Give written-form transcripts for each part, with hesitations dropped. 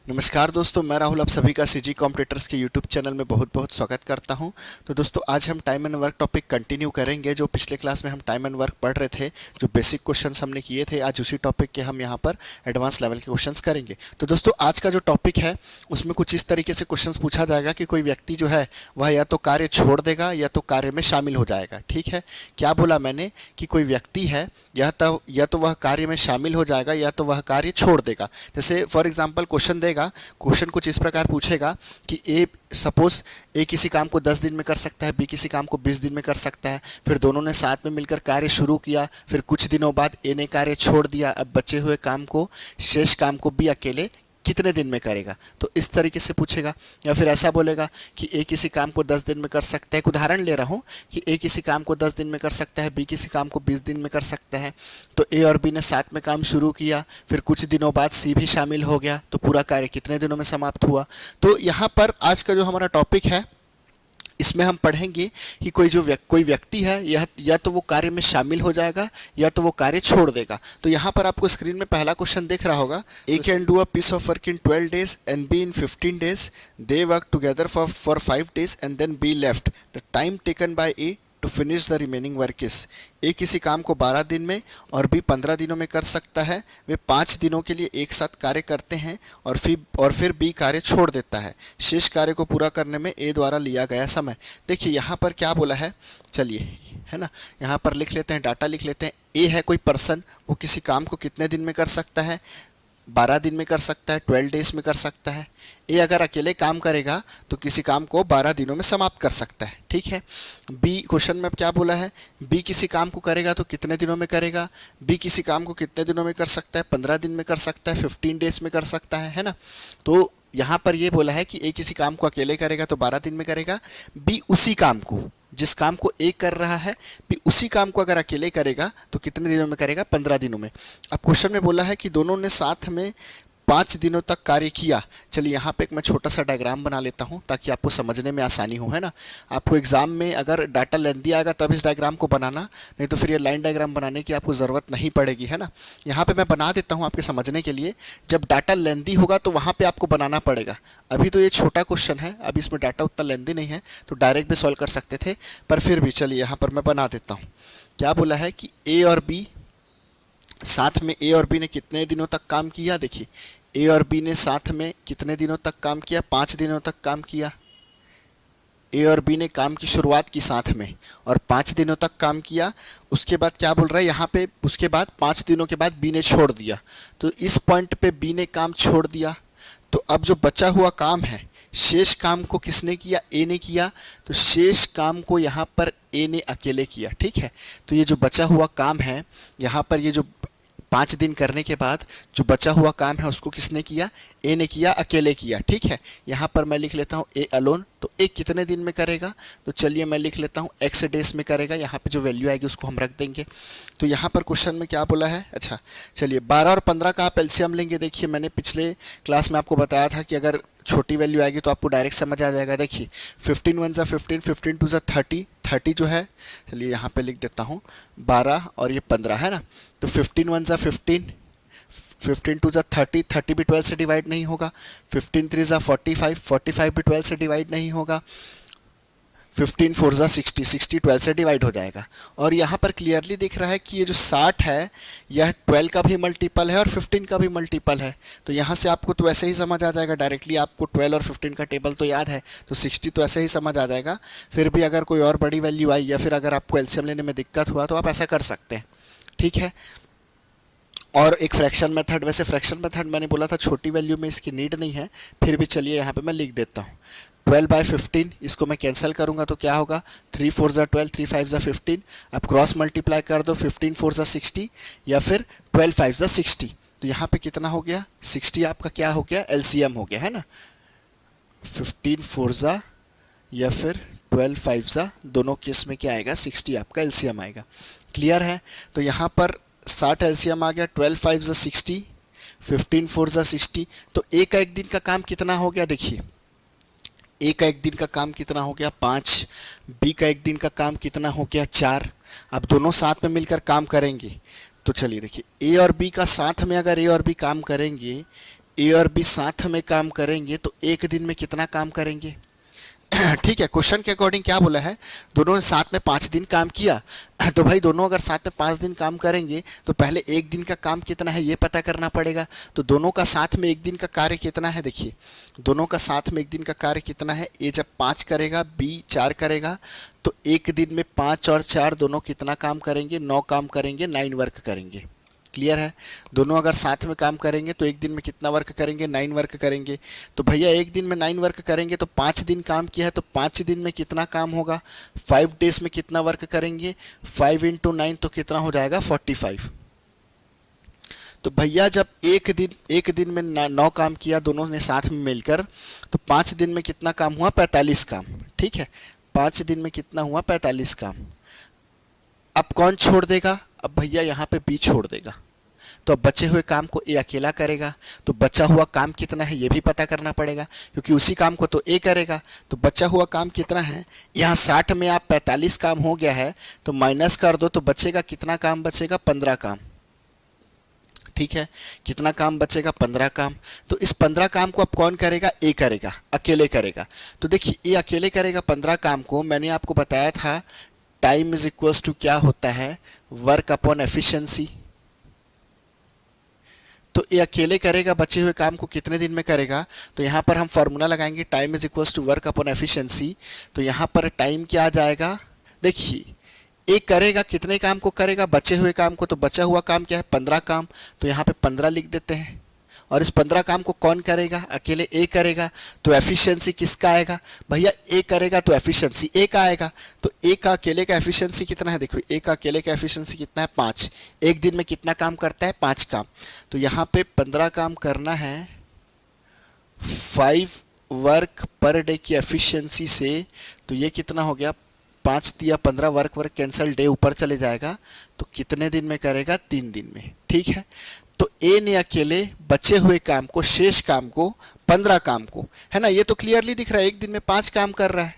नमस्कार दोस्तों, मैं राहुल आप सभी का सीजी कॉम्पिटिटर्स के यूट्यूब चैनल में बहुत बहुत स्वागत करता हूं। तो दोस्तों आज हम time and work topic continue करेंगे। जो पिछले क्लास में हम टाइम एंड वर्क पढ़ रहे थे, जो बेसिक क्वेश्चंस हमने किए थे, आज उसी टॉपिक के हम यहां पर एडवांस लेवल के क्वेश्चंस करेंगे। तो दोस्तों आज का जो टॉपिक है उसमें कुछ इस तरीके से क्वेश्चंस पूछा जाएगा कि कोई व्यक्ति जो है वह या तो कार्य छोड़ देगा या तो कार्य में शामिल हो जाएगा। ठीक है, क्या बोला मैंने कि कोई व्यक्ति है या तो वह कार्य में शामिल हो जाएगा या तो वह कार्य छोड़ देगा। जैसे फॉर एग्जाम्पल क्वेश्चन कुछ इस प्रकार पूछेगा कि ए किसी काम को 10 दिन में कर सकता है, बी किसी काम को 20 दिन में कर सकता है। फिर दोनों ने साथ में मिलकर कार्य शुरू किया, फिर कुछ दिनों बाद ए ने कार्य छोड़ दिया। अब बचे हुए शेष काम को बी अकेले कितने दिन में करेगा, तो इस तरीके से पूछेगा। या फिर ऐसा बोलेगा कि ए किसी काम को 10 दिन में कर सकता है। एक उदाहरण ले रहा हूँ कि ए किसी काम को 10 दिन में कर सकता है, बी किसी काम को 20 दिन में कर सकता है। तो ए और बी ने साथ में काम शुरू किया, फिर कुछ दिनों बाद सी भी शामिल हो गया, तो पूरा कार्य कितने दिनों में समाप्त हुआ। तो यहाँ पर आज का जो हमारा टॉपिक है इसमें हम पढ़ेंगे कि कोई व्यक्ति है या तो वो कार्य में शामिल हो जाएगा या तो वो कार्य छोड़ देगा। तो यहाँ पर आपको स्क्रीन में पहला क्वेश्चन दिख रहा होगा, A can do a piece of work in 12 days and B in 15 days। They work together for 5 days and then B left. The time taken by A to finish the remaining work is. A किसी काम को 12 दिन में और B 15 दिनों में कर सकता है। वे 5 दिनों के लिए एक साथ कार्य करते हैं और फिर बी कार्य छोड़ देता है। शेष कार्य को पूरा करने में ए द्वारा लिया गया समय। देखिए यहाँ पर क्या बोला है, चलिए है ना, यहाँ पर लिख लेते हैं, डाटा लिख लेते हैं। ए है कोई पर्सन, वो किसी काम को कितने दिन में कर सकता है, 12 दिन में कर सकता है, 12 days में कर सकता है। ए अगर अकेले काम करेगा तो किसी काम को 12 दिनों में समाप्त कर सकता है। ठीक है, बी क्वेश्चन में अब क्या बोला है, बी किसी काम को करेगा तो कितने दिनों में करेगा। बी किसी काम को कितने दिनों में कर सकता है, 15 दिन में कर सकता है, 15 days में कर सकता है ना। तो यहाँ पर ये बोला है कि ए किसी काम को अकेले करेगा तो 12 दिन में करेगा, बी उसी काम को, जिस काम को ए कर रहा है, भी उसी काम को अगर अकेले करेगा तो कितने दिनों में करेगा, 15 दिनों में। अब क्वेश्चन में बोला है कि दोनों ने साथ में 5 दिनों तक कार्य किया। चलिए यहाँ पे एक मैं छोटा सा डायग्राम बना लेता हूँ ताकि आपको समझने में आसानी हो, है ना। आपको एग्जाम में अगर डाटा लेंथी आएगा तब इस डायग्राम को बनाना, नहीं तो फिर ये लाइन डायग्राम बनाने की आपको ज़रूरत नहीं पड़ेगी, है ना। यहाँ पे मैं बना देता हूँ आपके समझने के लिए। जब डाटा लेंथी होगा तो वहाँ पे आपको बनाना पड़ेगा। अभी तो ये छोटा क्वेश्चन है, अभी इसमें डाटा उतना लेंथी नहीं है तो डायरेक्ट भी सॉल्व कर सकते थे, पर फिर भी चलिए यहाँ पर मैं बना देता हूँ। क्या बोला है कि ए और बी ने कितने दिनों तक काम किया। देखिए ए और बी ने साथ में कितने दिनों तक काम किया, 5 दिनों तक काम किया। ए और बी ने काम की शुरुआत की साथ में और 5 दिनों तक काम किया। उसके बाद क्या बोल रहा है यहाँ पे, उसके बाद 5 दिनों के बाद बी ने छोड़ दिया। तो इस पॉइंट पे बी ने काम छोड़ दिया, तो अब जो बचा हुआ काम है, शेष काम को किसने किया, ए ने किया। तो शेष काम को यहाँ पर ए ने अकेले किया। ठीक है, तो ये जो बचा हुआ काम है यहाँ पर, ये जो 5 दिन करने के बाद जो बचा हुआ काम है उसको किसने किया, ए ने किया, अकेले किया। ठीक है, यहाँ पर मैं लिख लेता हूँ ए अलोन। तो ए कितने दिन में करेगा, तो चलिए मैं लिख लेता हूँ एक्स डेज में करेगा। यहाँ पे जो वैल्यू आएगी उसको हम रख देंगे। तो यहाँ पर क्वेश्चन में क्या बोला है, अच्छा चलिए 12 और 15 का आप एलसीएम लेंगे। देखिए मैंने पिछले क्लास में आपको बताया था कि अगर छोटी वैल्यू आएगी तो आपको डायरेक्ट समझ आ जाएगा। देखिए 15 1 ज़ा 15, 15 2 ज़ा 30, 30 जो है, चलिए यहाँ पे लिख देता हूँ 12 और ये 15 है ना। तो 15 1 ज़ा 15, 15 2 ज़ा 30, 30 भी 12 से डिवाइड नहीं होगा। 15 3 ज़ा 45, 45 भी 12 से डिवाइड नहीं होगा। 15 4 ज़ा 60, 60 12 से डिवाइड हो जाएगा। और यहाँ पर क्लियरली दिख रहा है कि ये जो 60 है यह 12 का भी मल्टीपल है और 15 का भी मल्टीपल है। तो यहाँ से आपको तो ऐसे ही समझ आ जाएगा डायरेक्टली, आपको 12 और 15 का टेबल तो याद है, तो 60 तो ऐसे ही समझ आ जाएगा। फिर भी अगर कोई और बड़ी वैल्यू आई या फिर अगर आपको एलसीएम लेने में दिक्कत हुआ तो आप ऐसा कर सकते हैं। ठीक है, और एक फ्रैक्शन मेथड, वैसे फ्रैक्शन मेथड मैंने बोला था छोटी वैल्यू में इसकी नीड नहीं है, फिर भी चलिए यहाँ पे मैं लिख देता हूँ 12/15। इसको मैं कैंसिल करूँगा तो क्या होगा, 3 4 ज़ा 12, 3 5 ज़ा 15। अब क्रॉस मल्टीप्लाई कर दो, 15 4 ज़ा 60 या फिर 12 5 ज़ा 60। तो यहाँ पे कितना हो गया, 60 आपका क्या हो गया, एलसीएम हो गया, है ना। 15 4 ज़ा या फिर 12 5 ज़ा, दोनों केस में क्या आएगा, 60 आपका एलसीएम आएगा। क्लियर है, तो यहाँ पर 60 एलसीएम आ गया, 12 5 ज़ा 60, 15 4 ज़ा 60। तो ए का एक दिन का काम कितना हो गया, देखिए ए का एक दिन का काम कितना हो गया, 5। बी का एक दिन का काम कितना हो गया, 4। अब दोनों साथ में मिलकर काम करेंगे तो चलिए देखिए ए और बी का साथ में अगर ए और बी काम करेंगे, ए और बी साथ में काम करेंगे तो एक दिन में कितना काम करेंगे। ठीक है, क्वेश्चन के अकॉर्डिंग क्या बोला है, दोनों ने साथ में 5 दिन काम किया। तो भाई दोनों अगर साथ में 5 दिन काम करेंगे तो पहले एक दिन का काम कितना है ये पता करना पड़ेगा। तो दोनों का साथ में एक दिन का कार्य कितना है, देखिए दोनों का साथ में एक दिन का कार्य कितना है। ए जब 5 करेगा, बी 4 करेगा, तो एक दिन में 5 और 4 दोनों कितना काम करेंगे, 9 काम करेंगे, 9 वर्क करेंगे। क्लियर है, दोनों अगर साथ में काम करेंगे तो एक दिन में कितना वर्क करेंगे, 9 वर्क करेंगे। तो भैया एक दिन में 9 वर्क करेंगे तो 5 दिन काम किया है तो 5 दिन में कितना काम होगा, 5 डेज में कितना वर्क करेंगे, 5 × 9 तो कितना हो जाएगा 45। तो भैया जब एक दिन में 9 काम किया दोनों ने साथ में मिलकर, तो 5 दिन में कितना काम हुआ, 45 काम। ठीक है, 5 दिन में कितना हुआ, 45 काम। अब कौन छोड़ देगा, अब भैया यहाँ पे बी छोड़ देगा। तो अब बचे हुए काम को ए अकेला करेगा, तो बचा हुआ काम कितना है ये भी पता करना पड़ेगा, क्योंकि उसी काम को तो ए करेगा। तो बचा हुआ काम कितना है, यहाँ 60 में आप 45 काम हो गया है तो माइनस कर दो, तो बचेगा कितना काम, बचेगा 15 काम। ठीक है, कितना काम बचेगा, 15 काम। तो इस 15 काम को अब कौन करेगा, ए करेगा, अकेले करेगा। तो देखिए ए अकेले करेगा 15 काम को। मैंने आपको बताया था टाइम इज इक्वल्स टू क्या होता है, वर्क अपॉन एफिशिएंसी। तो ये अकेले करेगा, बचे हुए काम को कितने दिन में करेगा। तो यहाँ पर हम फॉर्मूला लगाएंगे time is equals to work upon efficiency. तो यहाँ पर टाइम क्या आ जाएगा, देखिए एक करेगा कितने काम को करेगा, बचे हुए काम को। तो बचा हुआ काम क्या है, 15 काम। तो यहाँ पे 15 लिख देते हैं। और इस 15 काम को कौन करेगा, अकेले ए करेगा। तो एफिशिएंसी किसका आएगा, भैया ए करेगा तो एफिशिएंसी ए का आएगा। तो ए का अकेले का एफिशिएंसी कितना है, देखो ए का अकेले का एफिशिएंसी कितना है, 5। एक दिन में कितना काम करता है, 5 काम। तो यहाँ पे 15 काम करना है 5 वर्क पर डे की एफिशिएंसी से। तो ये कितना हो गया, 5 दिया 15, वर्क कैंसिल, डे ऊपर चले जाएगा। तो कितने दिन में करेगा, 3 दिन में। ठीक है, तो ए ने अकेले बचे हुए काम को, शेष काम को, 15 काम को, है ना, ये तो क्लियरली दिख रहा है। एक दिन में 5 काम कर रहा है,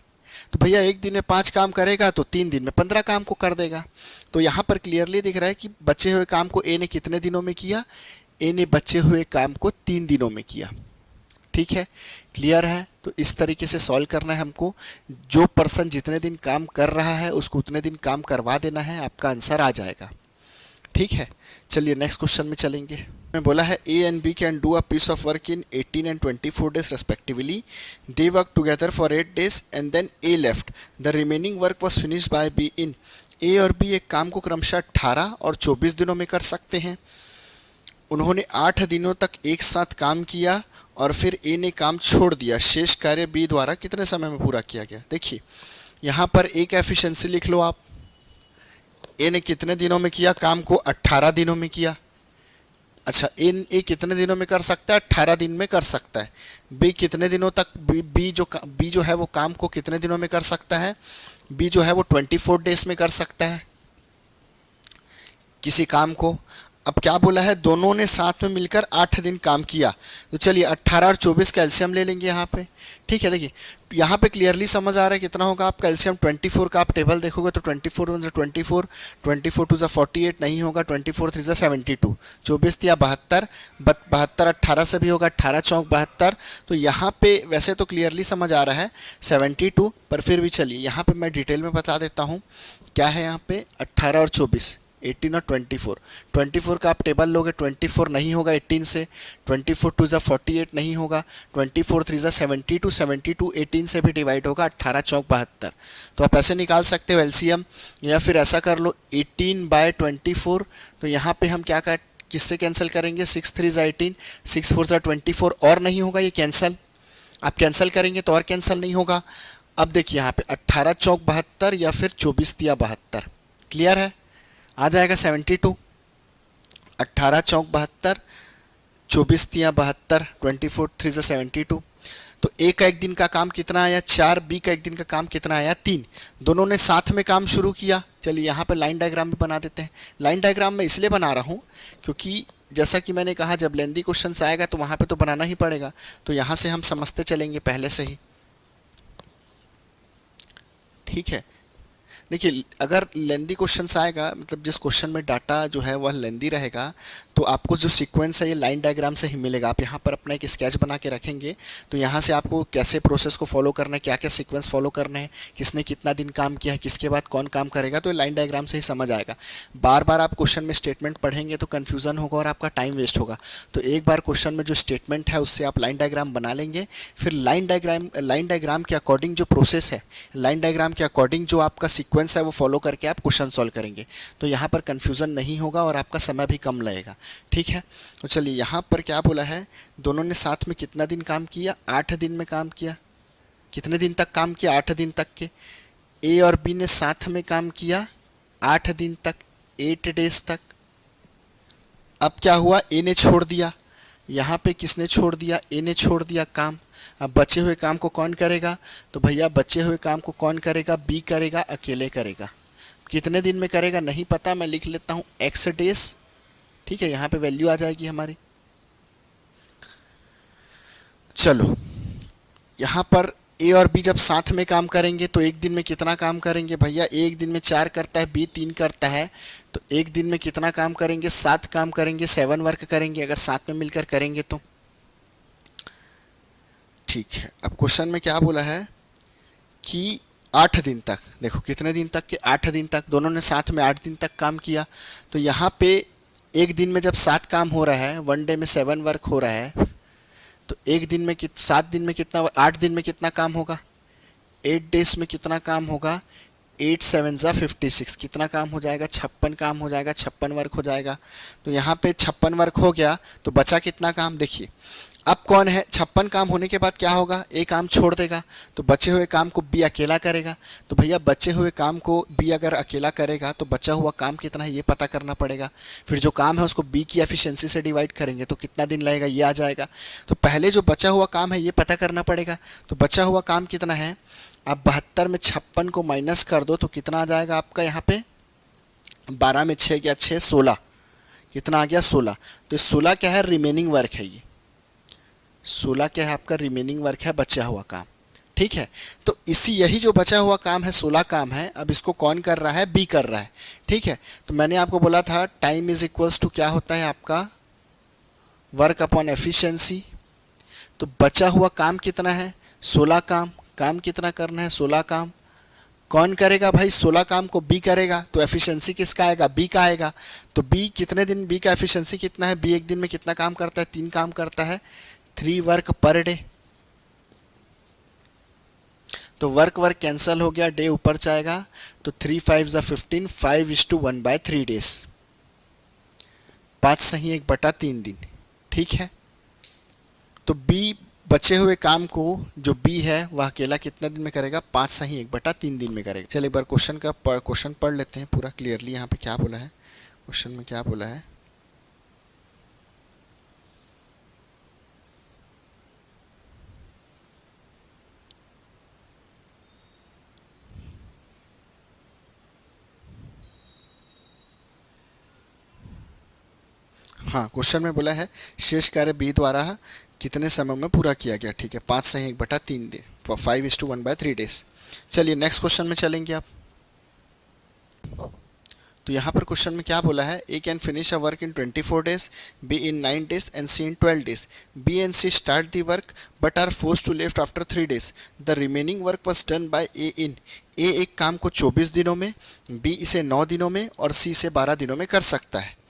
तो भैया एक दिन में 5 काम करेगा तो 3 दिन में 15 काम को कर देगा। तो यहाँ पर क्लियरली दिख रहा है कि बचे हुए काम को ए ने कितने दिनों में किया, ए ने बचे हुए काम को 3 दिनों में किया। ठीक है, क्लियर है। तो इस तरीके से सॉल्व करना है हमको। जो पर्सन जितने दिन काम कर रहा है उसको उतने दिन काम करवा देना है, आपका आंसर आ जाएगा। ठीक है, चलिए नेक्स्ट क्वेश्चन में चलेंगे। मैं बोला है A and B can do a piece of work in 18 and 24 days respectively. They work together for 8 days and then A left. The remaining work was finished by B in. A और B एक काम को क्रमशः 18 और 24 दिनों में कर सकते हैं। उन्होंने 8 दिनों तक एक साथ काम किया और फिर ए ने काम छोड़ दिया। शेष कार्य बी द्वारा कितने समय में पूरा किया गया। देखिए यहाँ पर ए का एफिशिएंसी लिख लो आप। ए ने कितने दिनों में किया काम को, 18 दिनों में किया। अच्छा, ए कितने दिनों में कर सकता है, 18 दिन में कर सकता है। बी कितने दिनों तक, बी जो है वो काम को कितने दिनों में कर सकता है, बी जो है वो 24 डेज में कर सकता है किसी काम को। अब क्या बोला है, दोनों ने साथ में मिलकर 8 दिन काम किया। तो चलिए 18 और 24 का एलसीएम ले लेंगे यहाँ पे। ठीक है, देखिए यहाँ पे क्लियरली समझ आ रहा है कितना होगा आपका एलसीएम। 24 का आप टेबल देखोगे तो 24 1 24, 24 2 48 नहीं होगा, 24 3 72, 24 दिया 72, 72 18 से भी होगा, 18 चौक 72। तो यहाँ पे वैसे तो क्लियरली समझ आ रहा है 72, पर फिर भी चलिए यहाँ पे मैं डिटेल में बता देता हूँ क्या है। यहाँ पे 18 और 24, 18 और 24, 24 का आप टेबल लोगे 24 नहीं होगा 18 से, 24 2 48 नहीं होगा, 24 3 72, 72 18 से भी डिवाइड होगा, 18 चौक 72। तो आप ऐसे निकाल सकते हो एलसीएम, या फिर ऐसा कर लो 18/24। तो यहाँ पे हम क्या कर किससे कैंसिल करेंगे, 6 3 18, 6 4 24, और नहीं होगा ये कैंसिल। आप कैंसिल करेंगे तो और कैंसिल नहीं होगा। अब देखिए यहाँ पे 18 चौक 72 या फिर 24 दिया 72, क्लियर है, आ जाएगा 72। 18 चौक 72, 24 दिया 72, 24 3 72। तो ए का एक दिन का काम कितना आया, 4, बी का एक दिन का काम कितना आया, 3। दोनों ने साथ में काम शुरू किया। चलिए यहाँ पे लाइन डायग्राम भी बना देते हैं। लाइन डायग्राम मैं इसलिए बना रहा हूँ क्योंकि जैसा कि मैंने कहा जब लेंदी क्वेश्चन आएगा तो वहाँ पे तो बनाना ही पड़ेगा। तो यहाँ से हम समझते चलेंगे पहले से ही। ठीक है, देखिए अगर लेंदी क्वेश्चन आएगा, मतलब जिस क्वेश्चन में डाटा जो है वह लेंदी रहेगा, तो आपको जो सीक्वेंस है ये लाइन डायग्राम से ही मिलेगा। आप यहाँ पर अपना एक स्केच बना के रखेंगे तो यहाँ से आपको कैसे प्रोसेस को फॉलो करना है, क्या क्या सीक्वेंस फॉलो करने हैं, किसने कितना दिन काम किया है, किसके बाद कौन काम करेगा, तो ये लाइन डायग्राम से ही समझ आएगा। बार बार आप क्वेश्चन में स्टेटमेंट पढ़ेंगे तो कन्फ्यूज़न होगा और आपका टाइम वेस्ट होगा। तो एक बार क्वेश्चन में जो स्टेटमेंट है उससे आप लाइन डायग्राम बना लेंगे, फिर लाइन डायग्राम के अकॉर्डिंग जो प्रोसेस है, लाइन डायग्राम के अकॉर्डिंग जो आपका सीक्वेंस है वो फॉलो करके आप क्वेश्चन सॉल्व करेंगे। तो यहाँ पर कन्फ्यूज़न नहीं होगा और आपका समय भी कम लगेगा। ठीक है, तो चलिए यहाँ पर क्या बोला है, दोनों ने साथ में कितना दिन काम किया, 8 दिन में काम किया। कितने दिन तक काम किया, 8 दिन तक के। ए और बी ने साथ में काम किया 8 दिन तक, 8 डेज तक। अब क्या हुआ, ए ने छोड़ दिया, यहाँ पे किसने छोड़ दिया, ए ने छोड़ दिया काम। अब बचे हुए काम को कौन करेगा, तो भैया बचे हुए काम को कौन करेगा, बी करेगा, अकेले करेगा। कितने दिन में करेगा नहीं पता, मैं लिख लेता हूँ x डेज। ठीक है, यहाँ पे वैल्यू आ जाएगी हमारी। चलो यहाँ पर ए और बी जब साथ में काम करेंगे तो एक दिन में कितना काम करेंगे, भैया एक दिन में 4 करता है, बी 3 करता है, तो एक दिन में कितना काम करेंगे, 7 काम करेंगे, 7 वर्क करेंगे अगर साथ में मिलकर करेंगे तो। ठीक है, अब क्वेश्चन में क्या बोला है कि 8 दिन तक, देखो कितने दिन तक के, 8 दिन तक, दोनों ने साथ में 8 दिन तक काम किया। तो यहाँ पे एक दिन में जब 7 काम हो रहा है, 1 डे में 7 वर्क हो रहा है, तो एक दिन में 7 दिन में कितना, 8 दिन में कितना काम होगा, 8 डेज में कितना काम होगा, 8 7 ज़ा 56, कितना काम हो जाएगा, 56 काम हो जाएगा, 56 वर्क हो जाएगा। तो यहाँ पे 56 वर्क हो गया, तो बचा कितना काम, देखिए अब कौन है, 56 काम होने के बाद क्या होगा, ए काम छोड़ देगा, तो बचे हुए काम को बी अकेला करेगा। तो भैया बचे हुए काम को बी अगर अकेला करेगा तो बचा हुआ काम कितना है ये पता करना पड़ेगा। फिर जो काम है उसको बी की एफिशिएंसी से डिवाइड करेंगे तो कितना दिन लगेगा ये आ जाएगा। तो पहले जो बचा हुआ काम है ये पता करना पड़ेगा। तो बचा हुआ काम कितना है, आप 72 में 56 को माइनस कर दो तो कितना आ जाएगा आपका, यहाँ पे 12 में 6 गया 6, 16, कितना आ गया 16। तो 16 क्या है, रिमेनिंग वर्क है, ये 16 क्या है आपका, रिमेनिंग वर्क है, बचा हुआ काम। ठीक है, तो यही जो बचा हुआ काम है 16 काम है, अब इसको कौन कर रहा है, बी कर रहा है। ठीक है, तो मैंने आपको बोला था टाइम इज इक्वल्स टू क्या होता है आपका, वर्क अपॉन एफिशिएंसी। तो बचा हुआ काम कितना है, 16 काम, काम कितना करना है, 16 काम। कौन करेगा भाई, 16 काम को बी करेगा, तो एफिशिएंसी किसका आएगा, बी का आएगा। तो बी कितने दिन, बी का एफिशिएंसी कितना है, बी एक दिन में कितना काम करता है, 3 काम करता है, 3 वर्क पर डे। तो वर्क कैंसिल हो गया, डे ऊपर जाएगा, तो 3 5 ज़ा 15, 5:1/3 डेज, 5 सही 1/3 दिन। ठीक है, तो बी बचे हुए काम को जो बी है वह अकेला कितना दिन में करेगा, 5 सही 1/3 दिन में करेगा। चलिए एक बार क्वेश्चन पढ़ लेते हैं पूरा क्लियरली, यहाँ पे क्या बोला है, क्वेश्चन में क्या बोला है। हाँ, क्वेश्चन में बोला है शेष कार्य बी द्वारा कितने समय में पूरा किया गया। ठीक है, 5 सही 1/3 दिन, 5:1/3 डेज। चलिए नेक्स्ट क्वेश्चन में चलेंगे आप। तो यहाँ पर क्वेश्चन में क्या बोला है, A can finish a work in 24 days, B in 9 days and C in 12 days. B and C start the work but are forced to left after 3 days. The remaining work was done by A in, A एक काम को 24 दिनों में, B इसे 9 दिनों में और सी इसे 12 दिनों में कर सकता है।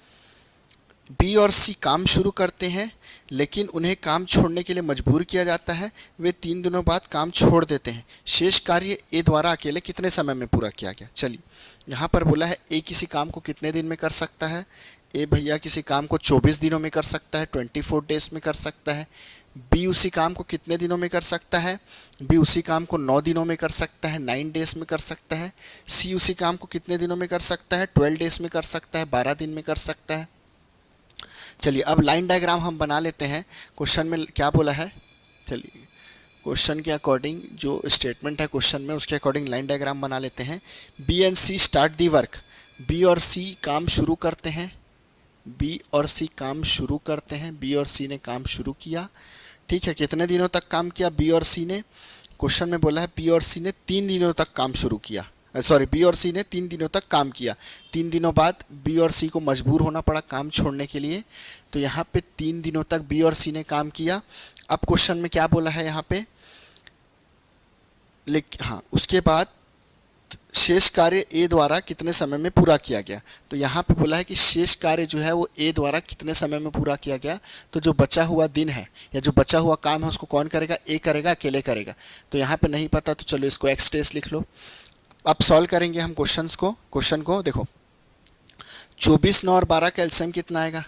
बी और सी काम शुरू करते हैं लेकिन उन्हें काम छोड़ने के लिए मजबूर किया जाता है, वे 3 दिनों बाद काम छोड़ देते हैं। शेष कार्य ए द्वारा अकेले कितने समय में पूरा किया गया। चलिए यहाँ पर बोला है ए किसी काम को कितने दिन में कर सकता है, ए भैया किसी काम को 24 दिनों में कर सकता है, 24 डेज में कर सकता है। बी उसी काम को कितने दिनों में कर सकता है, बी उसी काम को 9 दिनों में कर सकता है, 9 डेज में कर सकता है। सी उसी काम को कितने दिनों में कर सकता है, 12 डेज में कर सकता है, 12 दिन में कर सकता है। चलिए अब लाइन डायग्राम हम बना लेते हैं। क्वेश्चन में क्या बोला है, चलिए क्वेश्चन के अकॉर्डिंग जो स्टेटमेंट है क्वेश्चन में उसके अकॉर्डिंग लाइन डायग्राम बना लेते हैं। B and C start the work, B और सी काम शुरू करते हैं, बी और सी काम शुरू करते हैं, बी और सी ने काम शुरू किया। ठीक है, कितने दिनों तक काम किया बी और सी ने, क्वेश्चन में बोला है बी और सी ने 3 दिनों तक काम शुरू किया। सॉरी बी और सी ने 3 दिनों तक काम किया। 3 दिनों बाद बी और सी को मजबूर होना पड़ा काम छोड़ने के लिए। तो यहाँ पे 3 दिनों तक बी और सी ने काम किया। अब क्वेश्चन में क्या बोला है यहाँ पे, हाँ, उसके बाद शेष कार्य ए द्वारा कितने समय में पूरा किया गया। तो यहाँ पे बोला है कि शेष कार्य जो है वो ए द्वारा कितने समय में पूरा किया गया। तो जो बचा हुआ दिन है या जो बचा हुआ काम है उसको कौन करेगा, ए करेगा, अकेले करेगा। तो यहाँ पे नहीं पता तो चलो इसको एक्स डेज लिख लो। अब सॉल्व करेंगे हम क्वेश्चन को देखो 24, 9 और 12 का एलसीएम कितना आएगा।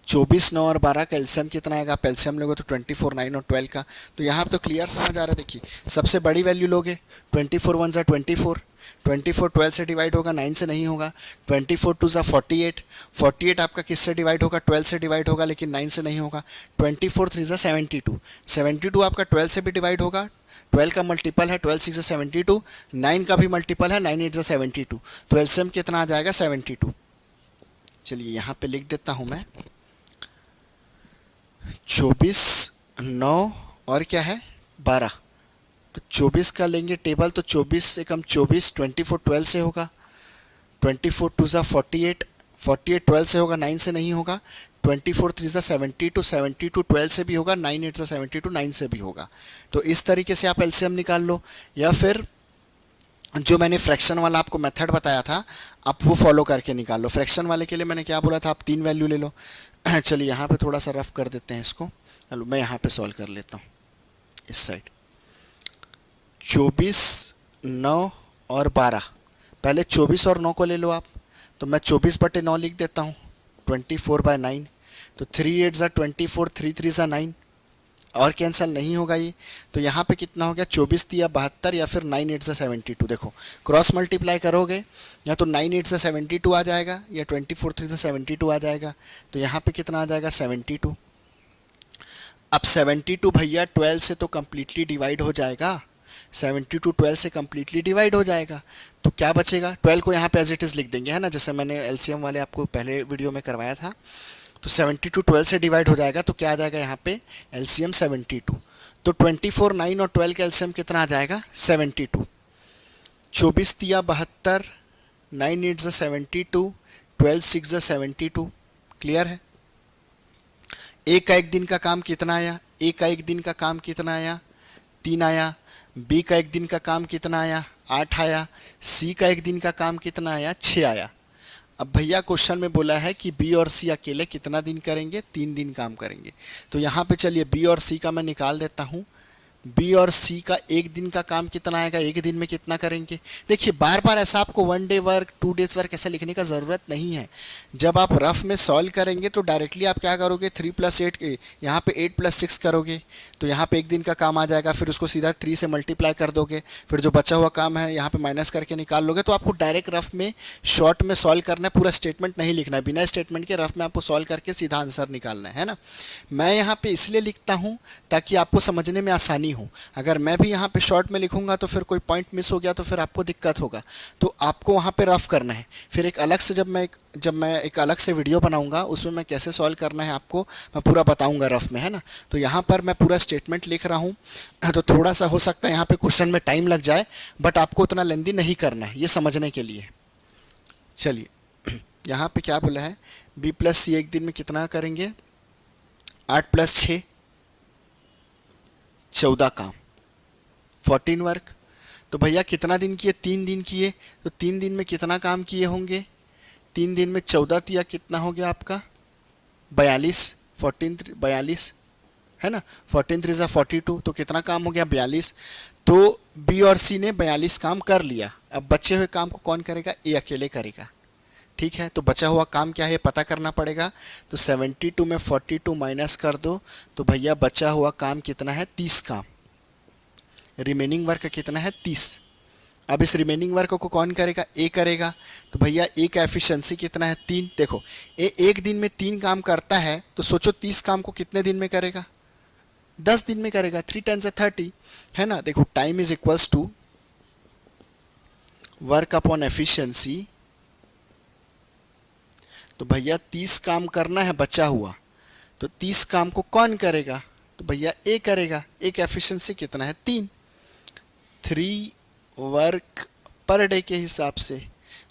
24, 9 और 12 का एलसीएम कितना आएगा। आप एलसीएम लोगे तो 24, 9 और 12 का। तो यहाँ तो क्लियर समझ आ रहा है। देखिए सबसे बड़ी वैल्यू लोगे 24 1 ज़ा 24, 24 12 से डिवाइड होगा, 9 से नहीं होगा। 24 2 ज़ा 48, 48 आपका किससे डिवाइड होगा, 12 से डिवाइड होगा, लेकिन 9 से नहीं होगा। 24 3 ज़ा 72, 72 आपका 12 से भी डिवाइड होगा, 12 का मल्टीपल है, 12 6 ज़ा 72, 9 का भी मल्टीपल है, 9 8 ज़ा 72। तो एलसीएम कितना आ जाएगा 72। चलिए यहाँ पे लिख देता हूँ मैं 24, 9 और क्या है 12। तो 24 का लेंगे टेबल तो 24 से कम 24, 24 12 से होगा, 24 2 ज़ा 48, 48 12 से होगा, 9 से नहीं होगा। 24 3 ज़ा 72, 72 12 से भी होगा, 9 8 ज़ा 72, 9 से भी होगा। तो इस तरीके से आप एलसीएम निकाल लो, या फिर जो मैंने फ्रैक्शन वाला आपको मेथड बताया था आप वो फॉलो करके निकाल लो। फ्रैक्शन वाले के लिए मैंने क्या बोला था, आप 3 वैल्यू ले लो। चलिए यहाँ पे थोड़ा सा रफ कर देते हैं इसको। चलो मैं यहाँ पे सॉल्व कर लेता हूँ इस साइड। 24, 9 और 12, पहले 24 और 9 को ले लो आप। तो मैं 24/9 लिख देता हूँ, 24/9। तो 3 8 ज़ा 24, 3 3 ज़ा 9 और कैंसिल नहीं होगा ये। तो यहाँ पे कितना हो गया 24 3 72 या फिर 9 8 ज़ा 72। देखो क्रॉस मल्टीप्लाई करोगे या तो 9 8 ज़ा 72 आ जाएगा या 24 3 ज़ा 72 आ जाएगा। तो यहाँ पे कितना आ जाएगा 72। अब 72 भैया 12 से तो कम्प्लीटली डिवाइड हो जाएगा, 72 12 से कम्प्लीटली डिवाइड हो जाएगा। तो क्या बचेगा, 12 को यहाँ पे एज इट इज़ लिख देंगे, है ना, जैसे मैंने एलसीएम वाले आपको पहले वीडियो में करवाया था। तो 72 12 से डिवाइड हो जाएगा तो क्या आ जाएगा यहाँ पे एलसीएम 72। तो 24 9 और 12 का एलसीएम कितना आ जाएगा 72। 24 3 72, 9 8 ज़ा 72, 12 6 ज़ा 72। क्लियर है। ए का एक दिन का काम कितना आया, ए का एक दिन का काम कितना आया 3 आया। बी का एक दिन का काम कितना आया 8 आया। सी का एक दिन का काम कितना आया 6 आया। अब भैया क्वेश्चन में बोला है कि बी और सी अकेले कितना दिन करेंगे, 3 दिन काम करेंगे। तो यहाँ पे चलिए बी और सी का मैं निकाल देता हूँ। बी और सी का एक दिन का काम कितना आएगा, एक दिन में कितना करेंगे। देखिए बार बार ऐसा आपको 1 डे वर्क 2 डेज वर्क ऐसा लिखने का ज़रूरत नहीं है। जब आप रफ में सॉल्व करेंगे तो डायरेक्टली आप क्या करोगे 3 + 8 यहाँ पे 8 + 6 करोगे तो यहाँ पे एक दिन का काम आ जाएगा। फिर उसको सीधा 3 से मल्टीप्लाई कर दोगे, फिर जो बचा हुआ काम है यहाँ पे माइनस करके निकाल लोगे। तो आपको डायरेक्ट रफ में शॉर्ट में सॉल्व करना है, पूरा स्टेटमेंट नहीं लिखना है। बिना स्टेटमेंट के रफ में आपको सॉल्व करके सीधा आंसर निकालना है ना। मैं यहाँ पे इसलिए लिखता हूँ ताकि आपको समझने में आसानी हो। अगर मैं भी यहाँ पे शॉर्ट में लिखूंगा तो फिर कोई पॉइंट मिस हो गया तो फिर आपको दिक्कत होगा। तो आपको वहाँ पे रफ करना है। फिर एक अलग से जब मैं एक अलग से वीडियो बनाऊंगा उसमें मैं कैसे सॉल्व करना है आपको मैं पूरा बताऊंगा रफ में, है ना। तो यहाँ पर मैं पूरा स्टेटमेंट लिख रहा हूँ। तो थोड़ा सा हो सकता है यहाँ पे क्वेश्चन में टाइम लग जाए, बट आपको उतना लेंदी नहीं करना है ये समझने के लिए। चलिए यहाँ पे क्या बोला है, बी + सी एक दिन में कितना करेंगे 8 + 6 14 काम, 14 वर्क। तो भैया कितना दिन किए 3 दिन किए। तो 3 दिन में कितना काम किए होंगे, 3 दिन में 14 तिया कितना हो गया आपका 42, 42 है ना। 14 3 ज़ा 42 तो कितना काम हो गया 42। तो बी और सी ने 42 काम कर लिया। अब बचे हुए काम को कौन करेगा, ए अकेले करेगा। ठीक है, तो बचा हुआ काम क्या है पता करना पड़ेगा। तो 72 में 42 माइनस कर दो तो भैया बचा हुआ काम कितना है 30 काम। रिमेनिंग वर्क कितना है 30। अब इस रिमेनिंग वर्क को कौन करेगा, ए करेगा। तो भैया ए का एफिशिएंसी कितना है 3। देखो ए एक दिन में 3 काम करता है तो सोचो 30 काम को कितने दिन में करेगा 10 दिन में करेगा। 3 × 10 = 30 है ना। देखो time is equals to work upon efficiency. तो भैया 30 काम करना है बचा हुआ, तो 30 काम को कौन करेगा, तो भैया ए करेगा। ए का एफिशिएंसी कितना है 3। 3 वर्क पर डे के हिसाब से,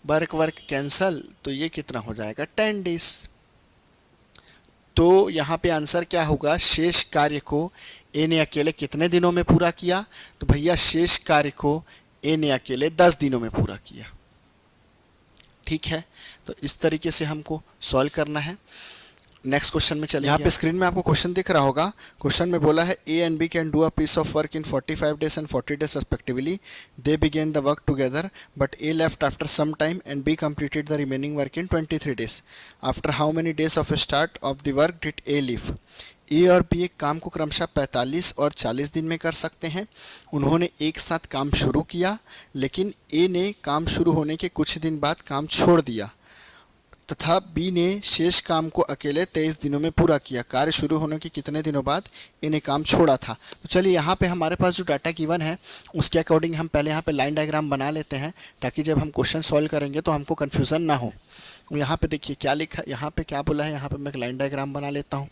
वर्क कैंसल, तो ये कितना हो जाएगा 10 डेज। तो यहाँ पे आंसर क्या होगा, शेष कार्य को ए ने अकेले कितने दिनों में पूरा किया, तो भैया शेष कार्य को ए ने अकेले 10 दिनों में पूरा किया। ठीक है, तो इस तरीके से हमको सॉल्व करना है। नेक्स्ट क्वेश्चन में चलिए। यहाँ पे स्क्रीन में आपको क्वेश्चन दिख रहा होगा। क्वेश्चन में बोला है A and B can do a piece of work in 45 days and 40 days respectively. They began the work together, but A left after some time and B completed the remaining work in 23 days. After how many days of start of the work did A leave? ए और B एक काम को क्रमशः 45 और 40 दिन में कर सकते हैं। उन्होंने एक साथ काम शुरू किया, लेकिन ए ने काम शुरू होने के कुछ दिन बाद काम छोड़ दिया तथा बी ने शेष काम को अकेले 23 दिनों में पूरा किया। कार्य शुरू होने के कितने दिनों बाद इन्हें काम छोड़ा था। तो चलिए यहाँ पे हमारे पास जो डाटा गिवन है उसके अकॉर्डिंग हम पहले यहाँ पे लाइन डायग्राम बना लेते हैं, ताकि जब हम क्वेश्चन सॉल्व करेंगे तो हमको कन्फ्यूज़न ना हो। यहाँ पे देखिए क्या लिखा, यहाँ पे क्या बोला है, यहाँ पे मैं एक लाइन डायग्राम बना लेता हूँ।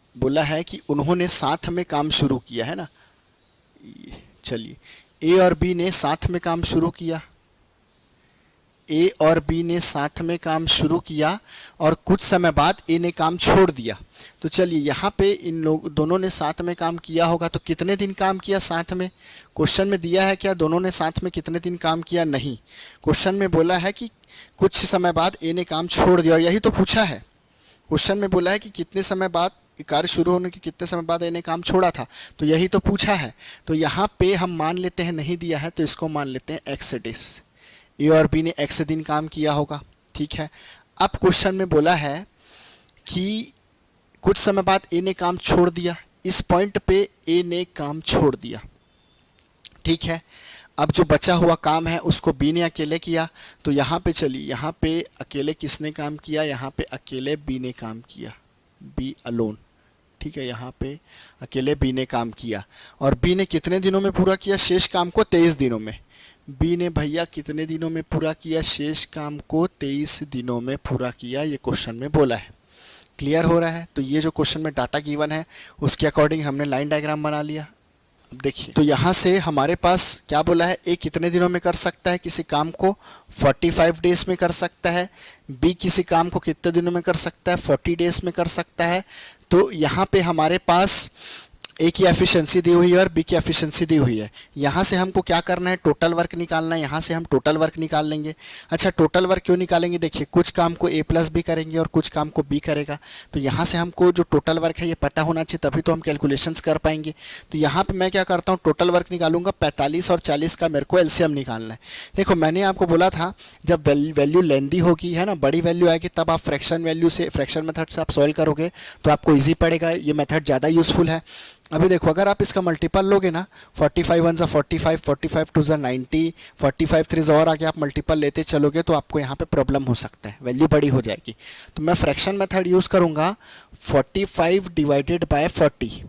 बोला है कि उन्होंने साथ में काम शुरू किया है ना। चलिए, ए और बी ने साथ में काम शुरू किया, ए और बी ने साथ में काम शुरू किया और कुछ समय बाद ए ने काम छोड़ दिया। तो चलिए यहाँ पे इन लोग दोनों ने साथ में काम किया होगा, तो कितने दिन काम किया साथ में, क्वेश्चन में दिया है क्या दोनों ने साथ में कितने दिन काम किया, नहीं। क्वेश्चन में बोला है कि कुछ समय बाद ए ने काम छोड़ दिया, और यही तो पूछा है। क्वेश्चन में बोला है कि कितने समय बाद, कार्य शुरू होने के कितने समय बाद ए ने काम छोड़ा था, तो यही तो पूछा है। तो यहाँ पे हम मान लेते हैं नहीं दिया है, तो इसको मान लेते हैं एक्स डेज। ए और बी ने एक्स दिन काम किया होगा। ठीक है, अब क्वेश्चन में बोला है कि कुछ समय बाद ए ने काम छोड़ दिया। इस पॉइंट पे ए ने काम छोड़ दिया। ठीक है, अब जो बचा हुआ काम है उसको बी ने अकेले किया। तो यहाँ पे चलिए, यहाँ पे अकेले किसने काम किया, यहाँ पे अकेले बी ने काम किया, बी अलोन। ठीक है, यहाँ पे अकेले बी ने काम किया, और बी ने कितने दिनों में पूरा किया शेष काम को, 23 दिनों में। बी ने भैया कितने दिनों में पूरा किया, शेष काम को 23 दिनों में पूरा किया, ये क्वेश्चन में बोला है। क्लियर हो रहा है। तो ये जो क्वेश्चन में डाटा गिवन है उसके अकॉर्डिंग हमने लाइन डायग्राम बना लिया। अब देखिए, तो यहाँ से हमारे पास क्या बोला है, ए कितने दिनों में कर सकता है किसी काम को, 45 डेज में कर सकता है। बी किसी काम को कितने दिनों में कर सकता है, 40 डेज में कर सकता है। तो यहाँ पे हमारे पास ए की एफिशिएंसी दी हुई है और बी की एफिशिएंसी दी हुई है। यहाँ से हमको क्या करना है, टोटल वर्क निकालना है। यहाँ से हम टोटल वर्क निकाल लेंगे। अच्छा, टोटल वर्क क्यों निकालेंगे, देखिए कुछ काम को ए प्लस बी करेंगे और कुछ काम को बी करेगा। तो यहाँ से हमको जो टोटल वर्क है ये पता होना चाहिए, तभी तो हम कैलकुलेशंस कर पाएंगे। तो यहाँ पे मैं क्या करता हूँ, टोटल वर्क निकालूंगा। 45 और 40 का मेरे को एलसीएम निकालना है। देखो मैंने आपको बोला था जब वैल्यू लेंदी होगी, है ना, बड़ी वैल्यू आएगी, तब आप फ्रैक्शन वैल्यू से, फ्रैक्शन मेथड से आप सॉल्व करोगे तो आपको ईजी पड़ेगा। ये मेथड ज़्यादा यूजफुल है। अभी देखो, अगर आप इसका मल्टीपल लोगे ना, 45 1 ज़ा 45, 45 2 ज़ा 90, 45 3 और आगे आप मल्टीपल लेते चलोगे तो आपको यहाँ पे प्रॉब्लम हो सकता है, वैल्यू बड़ी हो जाएगी। तो मैं फ्रैक्शन मेथड यूज़ करूँगा, 45 डिवाइडेड बाय 40।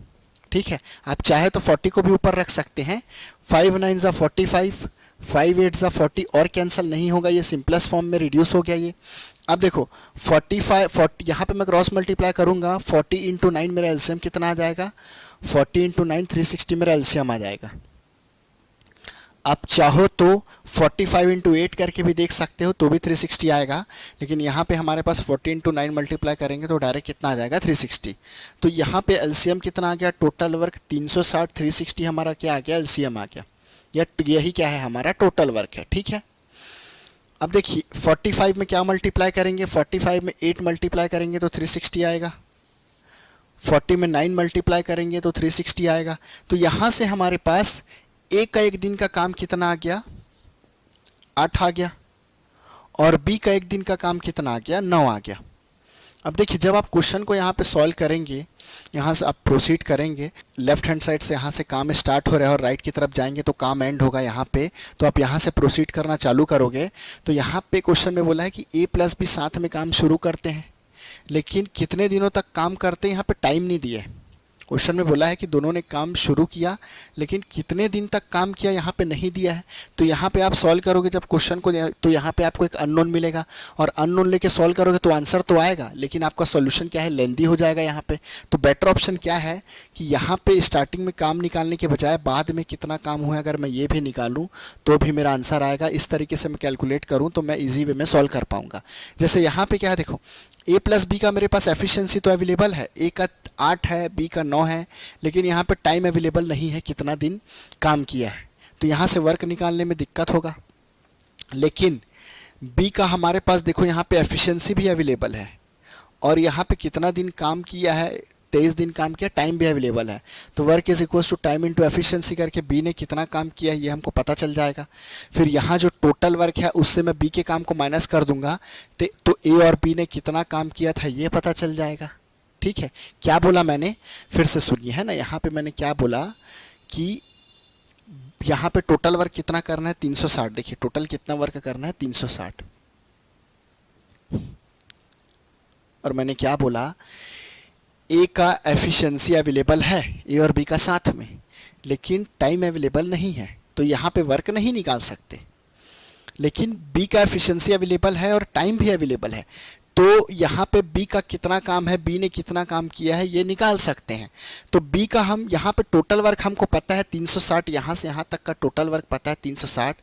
ठीक है, आप चाहे तो 40 को भी ऊपर रख सकते हैं। 5 9 ज़ा 45, 5 8 ज़ा 40, और कैंसिल नहीं होगा, ये सिंपलेस्ट फॉर्म में रिड्यूस हो गया ये। अब देखो 40 यहाँ पे मैं क्रॉस मल्टीप्लाई करूँगा, 40 इंटू 9 मेरा एलसीएम कितना आ जाएगा, 40 इंटू 9 360 मेरा एलसीएम आ जाएगा। आप चाहो तो 45 इंटू 8 करके भी देख सकते हो, तो भी 360 आएगा। लेकिन यहाँ पे हमारे पास 40 इंटू 9 मल्टीप्लाई करेंगे तो डायरेक्ट कितना आ जाएगा, 360। तो यहाँ पे एलसीएम कितना आ गया, टोटल वर्क 360, 360 हमारा क्या आ गया, एलसीएम आ गया। यही क्या है, हमारा टोटल वर्क है। ठीक है, अब देखिए 45 में क्या मल्टीप्लाई करेंगे, 45 में 8 मल्टीप्लाई करेंगे तो 360 आएगा। 40 में 9 मल्टीप्लाई करेंगे तो 360 आएगा। तो यहाँ से हमारे पास ए का एक दिन का काम कितना आ गया, 8 आ गया, और बी का एक दिन का काम कितना आ गया, 9 आ गया। अब देखिए, जब आप क्वेश्चन को यहाँ पे सॉल्व करेंगे, यहाँ से आप प्रोसीड करेंगे, लेफ्ट हैंड साइड से यहाँ से काम स्टार्ट हो रहा है और राइट की तरफ जाएंगे तो काम एंड होगा यहाँ पे। तो आप यहाँ से प्रोसीड करना चालू करोगे तो यहाँ पे क्वेश्चन में बोला है कि ए प्लस बी साथ में काम शुरू करते हैं, लेकिन कितने दिनों तक काम करते हैं, यहाँ पे टाइम नहीं दिया है। क्वेश्चन में बोला है कि दोनों ने काम शुरू किया, लेकिन कितने दिन तक काम किया यहाँ पे नहीं दिया है। तो यहाँ पे आप सॉल्व करोगे जब क्वेश्चन को, तो यहाँ पे आपको एक अननोन मिलेगा और अननोन लेके सॉल्व करोगे तो आंसर तो आएगा, लेकिन आपका सॉल्यूशन क्या है, लेंदी हो जाएगा यहाँ पे। तो बेटर ऑप्शन क्या है कि यहाँ पे स्टार्टिंग में काम निकालने के बजाय बाद में कितना काम हुआ अगर मैं ये भी निकालूँ तो भी मेरा आंसर आएगा। इस तरीके से मैं कैलकुलेट करूँ तो मैं ईजी वे में सॉल्व कर पाऊँगा। जैसे यहाँ पे क्या है, देखो a प्लस बी का मेरे पास एफिशिएंसी तो अवेलेबल है, a का 8 है, b का 9 है, लेकिन यहाँ पे टाइम अवेलेबल नहीं है कितना दिन काम किया है। तो यहाँ से वर्क निकालने में दिक्कत होगा। लेकिन b का हमारे पास देखो यहाँ पे एफिशिएंसी भी अवेलेबल है और यहाँ पे कितना दिन काम किया है, 23 दिन काम किया, टाइम भी अवेलेबल है। तो work is equals to time into efficiency करके बी ने कितना काम किया है ये हमको पता चल जाएगा। फिर यहाँ जो टोटल वर्क है उससे मैं बी के काम को माइनस कर दूंगा तो ए और बी ने कितना काम किया था ये पता चल जाएगा। ठीक है, क्या बोला मैंने, फिर से सुनिए, है ना। यहाँ पे मैंने क्या बोला कि यहाँ पे टोटल वर्क कितना करना है, 360। देखिए टोटल कितना वर्क करना है, 360। और मैंने क्या बोला, ए का एफिशिएंसी अवेलेबल है ए और बी का साथ में, लेकिन टाइम अवेलेबल नहीं है, तो यहाँ पे वर्क नहीं निकाल सकते। लेकिन बी का एफिशिएंसी अवेलेबल है और टाइम भी अवेलेबल है, तो यहाँ पे बी का कितना काम है, बी ने कितना काम किया है ये निकाल सकते हैं। तो बी का हम यहाँ पे टोटल वर्क हमको पता है 360, यहाँ से यहाँ तक का टोटल वर्क पता है 360,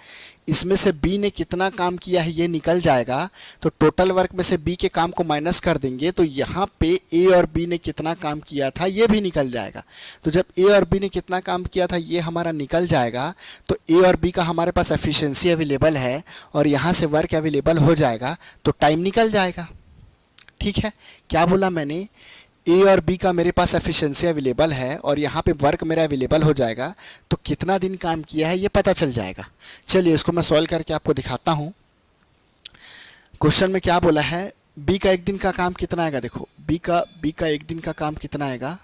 इसमें से बी ने कितना काम किया है ये निकल जाएगा। तो टोटल वर्क में से बी के काम को माइनस कर देंगे तो यहाँ पे ए और बी ने कितना काम किया था ये भी निकल जाएगा। तो जब ए और बी ने कितना काम किया था ये हमारा निकल जाएगा तो ए और बी का हमारे पास एफिशिएंसी अवेलेबल है और यहाँ से वर्क अवेलेबल हो जाएगा तो टाइम निकल जाएगा। ठीक है, क्या बोला मैंने, ए और बी का मेरे पास एफिशिएंसी अवेलेबल है और यहाँ पे वर्क मेरा अवेलेबल हो जाएगा तो कितना दिन काम किया है ये पता चल जाएगा। चलिए इसको मैं सॉल्व करके आपको दिखाता हूँ। क्वेश्चन में क्या बोला है, बी का एक दिन का काम कितना आएगा। देखो बी का एक दिन का काम कितना आएगा,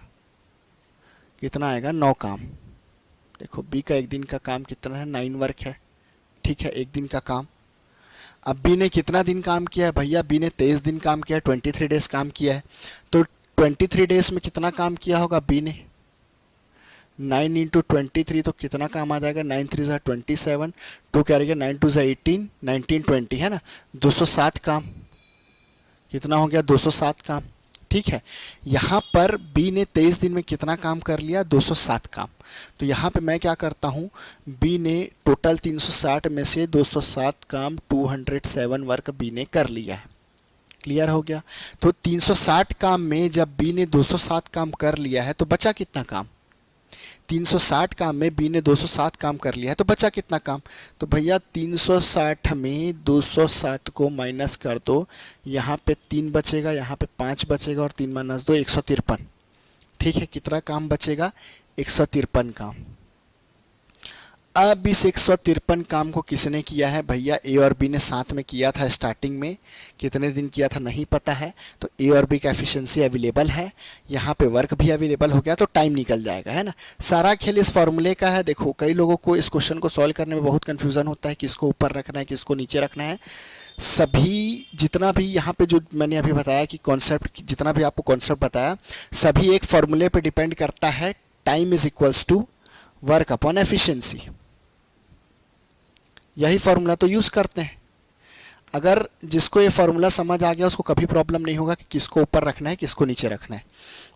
9 काम। देखो बी का एक दिन का काम कितना है, 9 वर्क है। ठीक है, एक दिन का काम। अब बी ने कितना दिन काम किया है भैया, बी ने 23 दिन काम किया है, 23 डेज काम किया है। तो 23 डेज में कितना काम किया होगा बी ने, 9 इंटू 23 तो कितना काम आ जाएगा, 9 3 ज़ा 27, 2 क्या रहेगा, 9 2 ज़ा 18, 19 20 है ना, 207 काम। कितना हो गया, 207 काम। ठीक है, यहाँ पर बी ने 23 दिन में कितना काम कर लिया, 207 काम। तो यहाँ पे मैं क्या करता हूँ, बी ने टोटल 360 में से 207 काम, 207 वर्क बी ने कर लिया है। क्लियर हो गया। तो 360 काम में जब बी ने 207 काम कर लिया है तो बचा कितना काम, 360 काम में बी ने 207 काम कर लिया है तो बचा कितना काम। तो भैया 360 में 207 को माइनस कर दो, यहाँ पे 3 बचेगा, यहाँ पे 5 बचेगा और 3 माइनस 2 153। ठीक है, कितना काम बचेगा, 153 काम। अब इस 153 काम को किसने किया है भैया, ए और बी ने साथ में किया था। स्टार्टिंग में कितने दिन किया था नहीं पता है, तो ए और बी का एफिशिएंसी अवेलेबल है, यहाँ पे वर्क भी अवेलेबल हो गया तो टाइम निकल जाएगा, है ना। सारा खेल इस फॉर्मूले का है। देखो कई लोगों को इस क्वेश्चन को सॉल्व करने में बहुत कन्फ्यूज़न होता है, किसको ऊपर रखना है किसको नीचे रखना है। सभी जितना भी यहाँ पे जो मैंने अभी बताया कि कॉन्सेप्ट, जितना भी आपको कॉन्सेप्ट बताया, सभी एक फॉर्मूले पे डिपेंड करता है, time is equals to work upon efficiency. यही फार्मूला तो यूज़ करते हैं। अगर जिसको ये फार्मूला समझ आ गया उसको कभी प्रॉब्लम नहीं होगा कि किसको ऊपर रखना है किसको नीचे रखना है।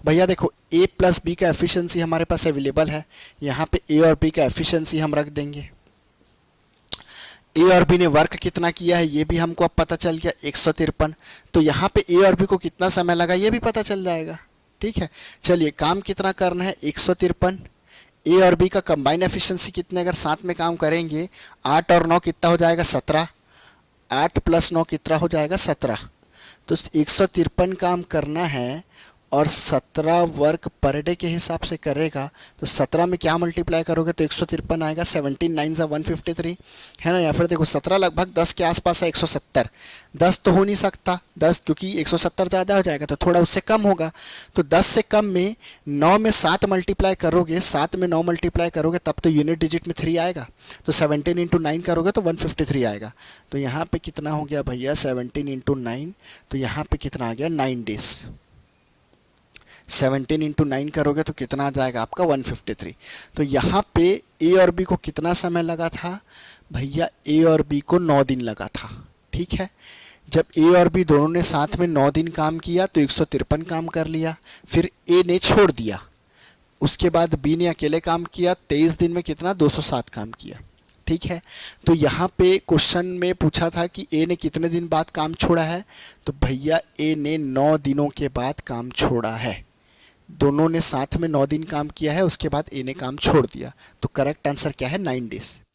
भैया देखो a प्लस बी का एफिशिएंसी हमारे पास अवेलेबल है, यहाँ पे a और b का एफिशिएंसी हम रख देंगे। a और b ने वर्क कितना किया है ये भी हमको अब पता चल गया, 153। तो यहाँ पे a और b को कितना समय लगा ये भी पता चल जाएगा। ठीक है, चलिए काम कितना करना है, 153। ए और बी का कंबाइन एफिशिएंसी कितने, अगर साथ में काम करेंगे 8 और 9 कितना हो जाएगा, 17। 8 प्लस 9 कितना हो जाएगा, 17। तो 153 काम करना है और 17 वर्क पर डे के हिसाब से करेगा तो 17 में क्या मल्टीप्लाई करोगे तो 153 आएगा, 17 9 ज़ा 153 है ना। या फिर देखो 17 लगभग 10 के आसपास है, 170। 10 तो हो नहीं सकता, 10 क्योंकि 170 ज़्यादा हो जाएगा तो थोड़ा उससे कम होगा। तो 10 से कम में 9 में 7 मल्टीप्लाई करोगे, 7 में 9 मल्टीप्लाई करोगे तब तो यूनिट डिजिट में 3 आएगा। तो 17 इंटू 9 करोगे तो 153 आएगा। तो यहाँ पे कितना हो गया भैया, 17 इंटू 9, तो यहाँ पे कितना आ गया, 9 डेज। 17 इंटू 9 करोगे तो कितना आ जाएगा आपका 153। तो यहाँ पे ए और बी को कितना समय लगा था भैया, ए और बी को 9 दिन लगा था। ठीक है, जब ए और बी दोनों ने साथ में 9 दिन काम किया तो 153 काम कर लिया। फिर ए ने छोड़ दिया, उसके बाद बी ने अकेले काम किया, 23 दिन में कितना 207 काम किया। ठीक है, तो यहाँ पे क्वेश्चन में पूछा था कि ए ने कितने दिन बाद काम छोड़ा है, तो भैया ए ने 9 दिनों के बाद काम छोड़ा है। दोनों ने साथ में 9 दिन काम किया है, उसके बाद ए ने काम छोड़ दिया। तो करेक्ट आंसर क्या है, 9 डेज।